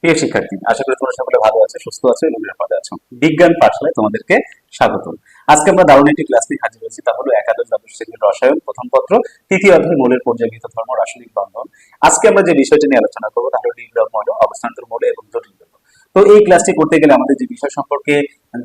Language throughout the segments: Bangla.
প্রিয় শিক্ষার্থী, আশা করি তোমরা সকলে ভালো আছো, সুস্থ আছো এবং নিরাপদে আছো। বিজ্ঞান পাঠশালায় তোমাদেরকে স্বাগতম। আজকে আমরা দারুণ একটি ক্লাস নিয়ে হাজির হয়েছি, তা হলো একাদশ দ্বাদশ শ্রেণীর রসায়ন প্রথম পত্র তৃতীয় অধ্যায় মৌলের পর্যায়বৃত্ত ধর্ম রাসায়নিক বন্ধন। আজকে আমরা যে বিষয়টি নিয়ে আলোচনা করবো তা হলো ডি ব্লক মৌল, অবস্থান্তর মৌল এবং জটিল যৌগ। তো এই ক্লাসটি করতে গেলে আমাদের যে বিষয় সম্পর্কে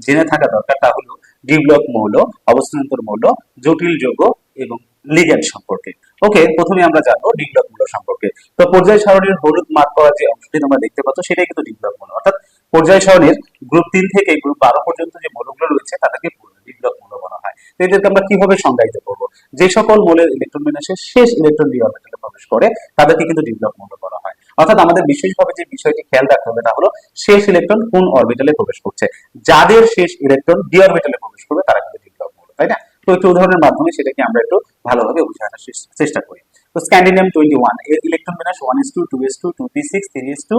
জেনে থাকা দরকার তা হলো ডি ব্লক মৌল, অবস্থান্তর মৌল, জটিল যৌগ এবং লিগ্যান্ড সম্পর্কে। ওকে, প্রথমে আমরা জানবো ডি ব্লক মৌল সম্পর্কে। তো পর্যায় সারণীর হলুদ মার্ক করা যে অংশটি তোমরা দেখতে পাচ্ছ সেটাই কিন্তু ডি ব্লক মৌল, অর্থাৎ পর্যায় সারণীর গ্রুপ 3 থেকে গ্রুপ 12 পর্যন্ত যে মৌলগুলো রয়েছে তাদেরকে ডি ব্লক মৌল বলা হয়। তো এদেরকে আমরা কিভাবে সংজ্ঞায়িত করব? যে সকল মৌলের ইলেকট্রন বিন্যাসে শেষ ইলেকট্রন ডি অরবিটালে প্রবেশ করে তাদেরকে কিন্তু ডি ব্লক মৌল বলা হয়। অর্থাৎ আমাদের বিশেষভাবে যে বিষয়টি খেয়াল রাখতে হবে তা হলো শেষ ইলেকট্রন কোন অরবিটালে প্রবেশ করছে। যাদের শেষ ইলেকট্রন ডি অরবিটালে প্রবেশ করবে তারা কিন্তু ডি ব্লক মৌল, তাই না? তো একটু উদাহরণের মাধ্যমে সেটাকে আমরা একটু ভালোভাবে বোঝানোর চেষ্টা করি। তো স্ক্যান্ডিনিয়াম 21 এর ইলেকট্রন বিন্যাস 1s2 2s2 2p6 3s2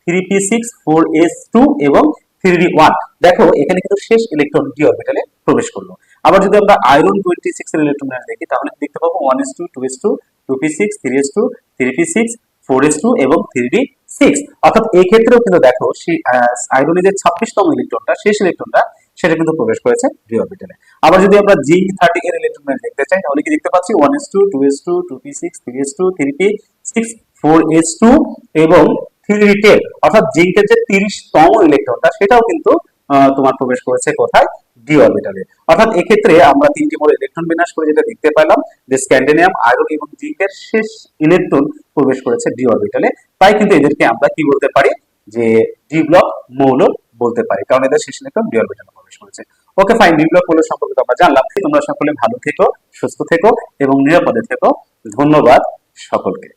3p6 4s2 এবং 3d1। দেখো এখানে কিন্তু শেষ ইলেকট্রন ডি অরবিটালে প্রবেশ করলো। আবার যদি আমরা আয়রন 26 এর ইলেকট্রন বিন্যাস দেখি তাহলে দেখতে পাবো 1s2 2s2 2p6 3s2 3p6 4s2 এবং 3d6। অর্থাৎ এই ক্ষেত্রেও কিন্তু দেখো সেই আয়রনের যে 26তম ইলেকট্রনটা শেষ ইলেকট্রনটা সেটা কিন্তু প্রবেশ করেছে ডি অরবিটালে। আবার যদি আমরা জিঙ্ক 30 এর ইলেকট্রন বিন্যাস দেখতে চাই তাহলে কি দেখতে পাচ্ছি 1s2 2s2 2p6 3s2 3p6 4s2 এবং 3d10। অর্থাৎ জিঙ্কের যে 30তম ইলেকট্রনটা সেটাও কিন্তু তোমার প্রবেশ করেছে কোথায়? ডি অরবিটালে। অর্থাৎ এক্ষেত্রে আমরা তিনটি মৌলের ইলেকট্রন বিন্যাস করে যেটা দেখতে পেলাম যে স্ক্যান্ডিনিয়াম, আয়রন এবং জিঙ্কের শেষ ইলেকট্রন প্রবেশ করেছে ডি অরবিটালে। তাই কিন্তু এদেরকে আমরা কি বলতে পারি? যে ডি ব্লক মৌল বলতে পারি, কারণ এদের শেষ ইলেকট্রন ডি অরবিটালে প্রবেশ করেছে। ওকে ফাইন, ডি ব্লক মৌল সম্পর্কে তো আমরা জানলাম। তোমরা সকলে ভালো থেকো, সুস্থ থেকো এবং নিরাপদে থেকো। ধন্যবাদ সকলকে।